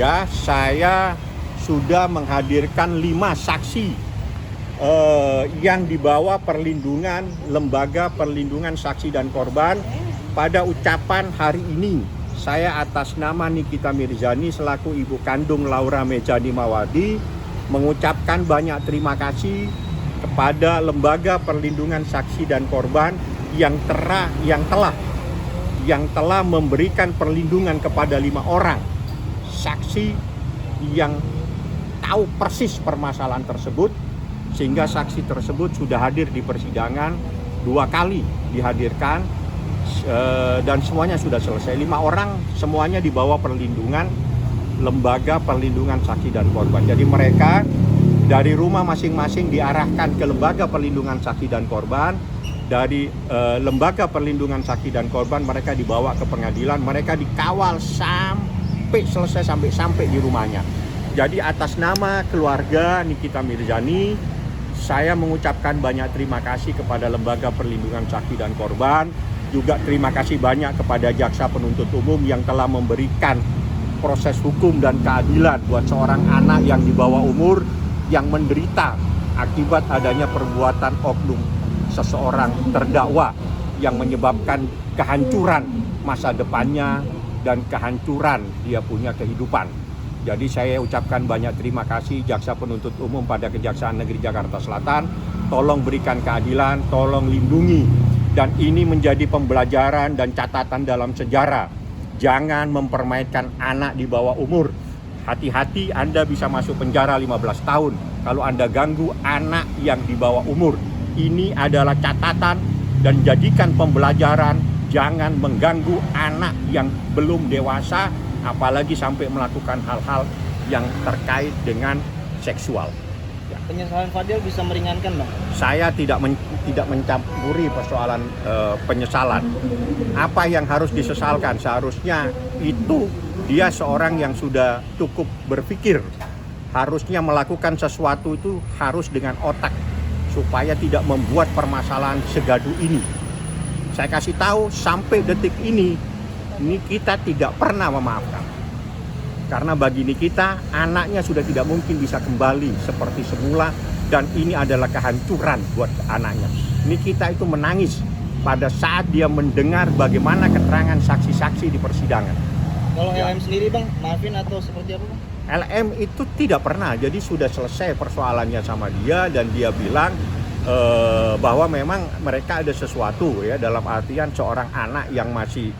Ya, saya sudah menghadirkan 5 saksi yang dibawa perlindungan Lembaga Perlindungan Saksi dan Korban pada ucapan hari ini. Saya atas nama Nikita Mirzani selaku ibu kandung Laura Mejani Mawadi mengucapkan banyak terima kasih kepada Lembaga Perlindungan Saksi dan Korban yang telah memberikan perlindungan kepada 5 orang saksi yang tahu persis permasalahan tersebut, sehingga saksi tersebut sudah hadir di persidangan 2 kali dihadirkan dan semuanya sudah selesai. 5 orang semuanya di bawah perlindungan Lembaga Perlindungan Saksi dan Korban. Jadi mereka dari rumah masing-masing diarahkan ke Lembaga Perlindungan Saksi dan Korban. Dari Lembaga Perlindungan Saksi dan Korban mereka dibawa ke pengadilan, mereka dikawal sampai selesai, sampai di rumahnya. Jadi atas nama keluarga Nikita Mirzani, saya mengucapkan banyak terima kasih kepada Lembaga Perlindungan Saksi dan Korban. Juga terima kasih banyak kepada Jaksa Penuntut Umum yang telah memberikan proses hukum dan keadilan buat seorang anak yang di bawah umur yang menderita akibat adanya perbuatan oknum seseorang terdakwa yang menyebabkan kehancuran masa depannya dan kehancuran dia punya kehidupan. Jadi saya ucapkan banyak terima kasih Jaksa Penuntut Umum pada Kejaksaan Negeri Jakarta Selatan. Tolong berikan keadilan, tolong lindungi. Dan ini menjadi pembelajaran dan catatan dalam sejarah. Jangan mempermainkan anak di bawah umur. Hati-hati, Anda bisa masuk penjara 15 tahun kalau Anda ganggu anak yang di bawah umur. Ini adalah catatan dan jadikan pembelajaran. Jangan mengganggu anak yang belum dewasa, apalagi sampai melakukan hal-hal yang terkait dengan seksual. Ya. Penyesalan Fadil bisa meringankan, Bang? Saya tidak mencampuri persoalan penyesalan. Apa yang harus disesalkan? Seharusnya itu dia seorang yang sudah cukup berpikir. Harusnya melakukan sesuatu itu harus dengan otak, supaya tidak membuat permasalahan segaduh ini. Saya kasih tahu, sampai detik ini Nikita tidak pernah memaafkan. Karena bagi Nikita, anaknya sudah tidak mungkin bisa kembali seperti semula, dan ini adalah kehancuran buat anaknya. Nikita itu menangis pada saat dia mendengar bagaimana keterangan saksi-saksi di persidangan. Kalau LM sendiri, Bang, maafin atau seperti apa, Bang? LM itu tidak pernah, jadi sudah selesai persoalannya sama dia, dan dia bilang bahwa memang mereka ada sesuatu, ya, dalam artian seorang anak yang masih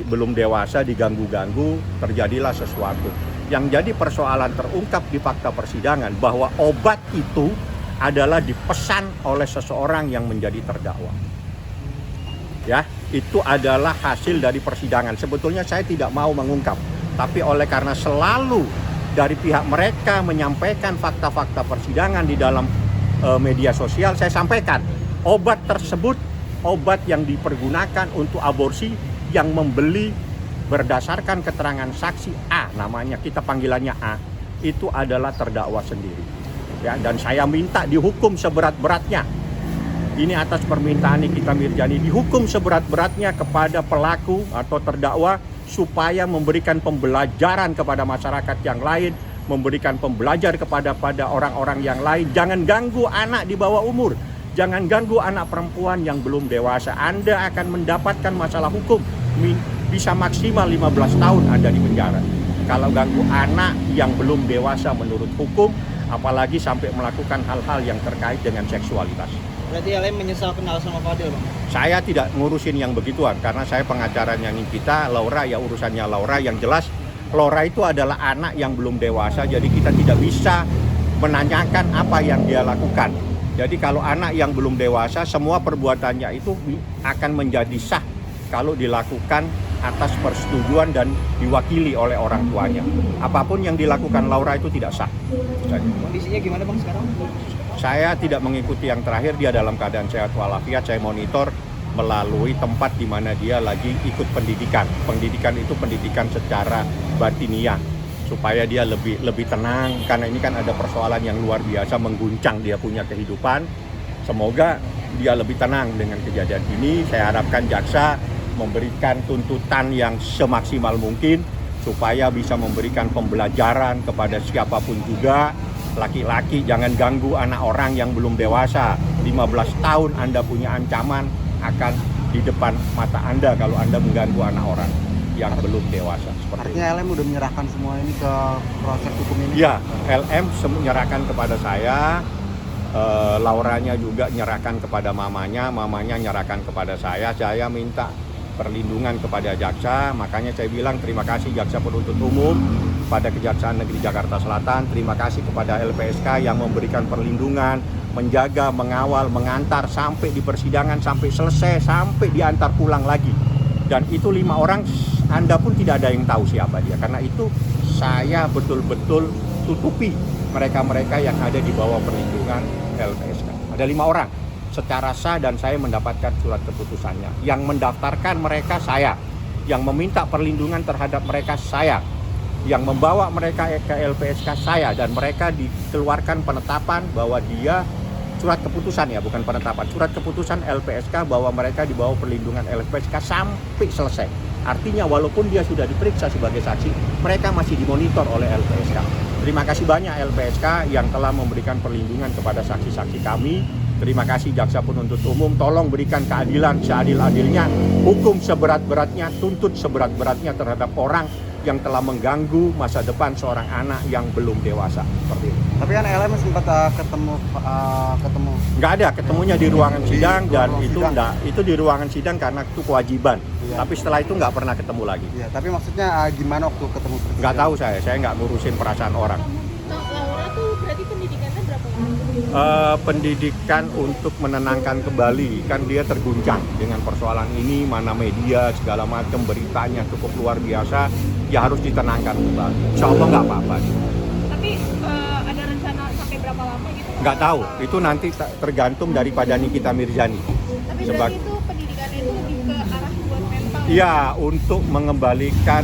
belum dewasa diganggu-ganggu, terjadilah sesuatu. Yang jadi persoalan terungkap di fakta persidangan bahwa obat itu adalah dipesan oleh seseorang yang menjadi terdakwa. Ya, itu adalah hasil dari persidangan. Sebetulnya saya tidak mau mengungkap, tapi karena selalu dari pihak mereka menyampaikan fakta-fakta persidangan di dalam media sosial, saya sampaikan obat tersebut, obat yang dipergunakan untuk aborsi, yang membeli berdasarkan keterangan saksi A, namanya kita panggilannya A, itu adalah terdakwa sendiri. Ya, dan saya minta dihukum seberat-beratnya. Ini atas permintaan Nikita Mirzani, dihukum seberat-beratnya kepada pelaku atau terdakwa, supaya memberikan pembelajaran kepada masyarakat yang lain, memberikan pembelajar kepada orang-orang yang lain. Jangan ganggu anak di bawah umur, jangan ganggu anak perempuan yang belum dewasa. Anda akan mendapatkan masalah hukum, bisa maksimal 15 tahun Anda di penjara. Kalau ganggu anak yang belum dewasa menurut hukum, apalagi sampai melakukan hal-hal yang terkait dengan seksualitas. Berarti LM menyesal kenal sama Fadil, Bang? Saya tidak ngurusin yang begituan, karena saya pengacaranya Nikita. Laura ya urusannya Laura. Yang jelas Laura itu adalah anak yang belum dewasa, jadi kita tidak bisa menanyakan apa yang dia lakukan. Jadi kalau anak yang belum dewasa, semua perbuatannya itu akan menjadi sah kalau dilakukan atas persetujuan dan diwakili oleh orang tuanya. Apapun yang dilakukan Laura itu tidak sah. Kondisinya gimana, Bang, sekarang? Saya tidak mengikuti yang terakhir, dia dalam keadaan sehat walafiat. Saya monitor melalui tempat di mana dia lagi ikut pendidikan. Pendidikan itu pendidikan secara batiniah, supaya dia lebih tenang, karena ini kan ada persoalan yang luar biasa mengguncang dia punya kehidupan. Semoga dia lebih tenang dengan kejadian ini. Saya harapkan jaksa memberikan tuntutan yang semaksimal mungkin, supaya bisa memberikan pembelajaran kepada siapapun juga. Laki-laki jangan ganggu anak orang yang belum dewasa. 15 tahun Anda punya ancaman akan di depan mata Anda kalau Anda mengganggu anak orang yang belum dewasa. Seperti Artinya LM udah menyerahkan semua ini ke proses hukum ini? ya, LM menyerahkan kepada saya, Lauranya juga menyerahkan kepada mamanya menyerahkan kepada saya minta perlindungan kepada jaksa. Makanya saya bilang terima kasih Jaksa Penuntut Umum pada Kejaksaan Negeri Jakarta Selatan, terima kasih kepada LPSK yang memberikan perlindungan, menjaga, mengawal, mengantar sampai di persidangan, sampai selesai, sampai diantar pulang lagi. Dan itu 5 orang, Anda pun tidak ada yang tahu siapa dia. Karena itu saya betul-betul tutupi mereka-mereka yang ada di bawah perlindungan LPSK. Ada 5 orang secara sah dan saya mendapatkan surat keputusannya. Yang mendaftarkan mereka saya, yang meminta perlindungan terhadap mereka saya, yang membawa mereka ke LPSK saya, dan mereka dikeluarkan penetapan bahwa dia surat keputusan ya, bukan penetapan, surat keputusan LPSK bahwa mereka di bawah perlindungan LPSK sampai selesai. Artinya walaupun dia sudah diperiksa sebagai saksi, mereka masih dimonitor oleh LPSK. Terima kasih banyak LPSK yang telah memberikan perlindungan kepada saksi-saksi kami. Terima kasih Jaksa Penuntut Umum, tolong berikan keadilan seadil-adilnya, hukum seberat-beratnya, tuntut seberat-beratnya terhadap orang yang telah mengganggu masa depan seorang anak yang belum dewasa. Seperti itu. Tapi kan LM sempat ketemu. Nggak ada, ketemunya di ruangan sidang, dan ruang itu sidang. enggak, itu di ruangan sidang karena itu kewajiban. Iya. Tapi setelah itu nggak pernah ketemu lagi. Iya, tapi maksudnya gimana waktu ketemu presiden? Nggak tahu saya nggak ngurusin perasaan orang. Laura tuh berarti pendidikannya berapa lama? Pendidikan untuk menenangkan kembali, kan dia terguncang dengan persoalan ini, mana media segala macam beritanya cukup luar biasa, ya harus ditenangkan kembali. Insya Allah nggak apa-apa. Tapi ada rencana sampai berapa lama gitu? Nggak tahu, itu nanti tergantung daripada Nikita Mirzani. Tapi berarti itu pendidikannya itu lebih ke arah buat mental. Iya, untuk mengembalikan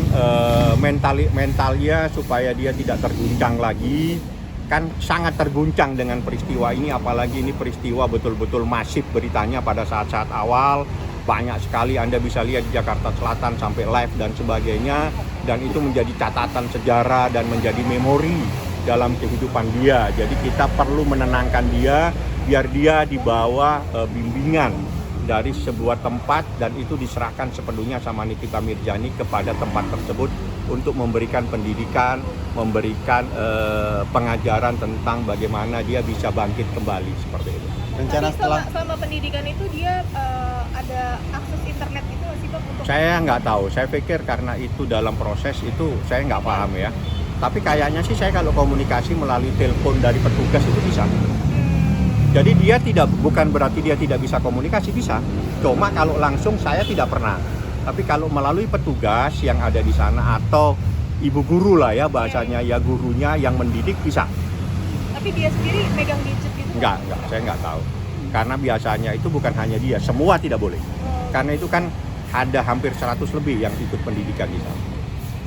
mentalnya supaya dia tidak terguncang lagi. Kan sangat terguncang dengan peristiwa ini, apalagi ini peristiwa betul-betul masif beritanya pada saat-saat awal. Banyak sekali Anda bisa lihat di Jakarta Selatan sampai live dan sebagainya, dan itu menjadi catatan sejarah dan menjadi memori dalam kehidupan dia. Jadi kita perlu menenangkan dia biar dia dibawa bimbingan dari sebuah tempat, dan itu diserahkan sepenuhnya sama Nikita Mirzani kepada tempat tersebut untuk memberikan pendidikan, memberikan pengajaran tentang bagaimana dia bisa bangkit kembali seperti itu. Rencana Tapi setelah selama pendidikan itu dia ada akses internet itu nggak sih Bang untuk? Saya nggak tahu, saya pikir karena itu dalam proses itu saya nggak paham ya. Tapi kayaknya sih saya kalau komunikasi melalui telepon dari petugas itu bisa. Jadi dia bukan berarti dia tidak bisa komunikasi, bisa. Cuma kalau langsung saya tidak pernah. Tapi kalau melalui petugas yang ada di sana atau ibu guru lah ya bahasanya, ya gurunya yang mendidik bisa. Tapi dia sendiri megang gadget gitu? Enggak, saya nggak tahu. Karena biasanya itu bukan hanya dia, semua tidak boleh. Karena itu kan ada hampir 100 lebih yang ikut pendidikan di sana.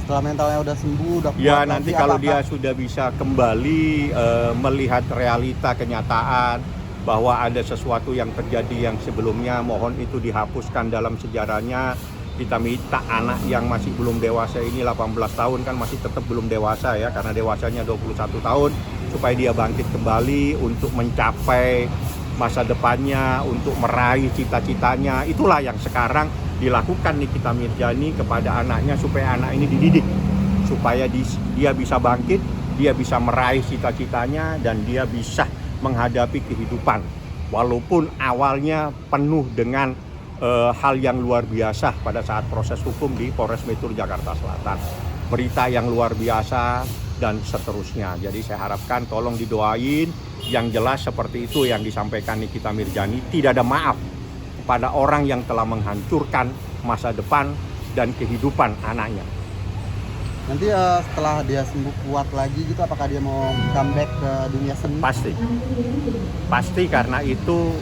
setelah mentalnya udah sembuh, udah kuat Ya lagi, nanti kalau apakah- dia sudah bisa kembali melihat realita kenyataan bahwa ada sesuatu yang terjadi yang sebelumnya, mohon itu dihapuskan dalam sejarahnya. Kita minta anak yang masih belum dewasa ini 18 tahun kan masih tetap belum dewasa ya, karena dewasanya 21 tahun, supaya dia bangkit kembali untuk mencapai masa depannya, untuk meraih cita-citanya. Itulah yang sekarang dilakukan Nikita Mirzani kepada anaknya, supaya anak ini dididik, supaya dia bisa bangkit, dia bisa meraih cita-citanya, dan dia bisa menghadapi kehidupan walaupun awalnya penuh dengan hal yang luar biasa pada saat proses hukum di Polres Metro Jakarta Selatan, berita yang luar biasa dan seterusnya. Jadi saya harapkan tolong didoain, yang jelas seperti itu yang disampaikan Nikita Mirzani, tidak ada maaf pada orang yang telah menghancurkan masa depan dan kehidupan anaknya. Nanti setelah dia sembuh kuat lagi gitu, apakah dia mau comeback ke dunia seni? Pasti karena itu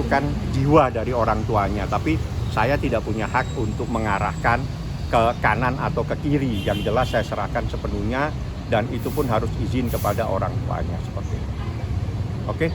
kan jiwa dari orang tuanya. Tapi saya tidak punya hak untuk mengarahkan ke kanan atau ke kiri. Yang jelas saya serahkan sepenuhnya, dan itu pun harus izin kepada orang tuanya seperti itu. Oke?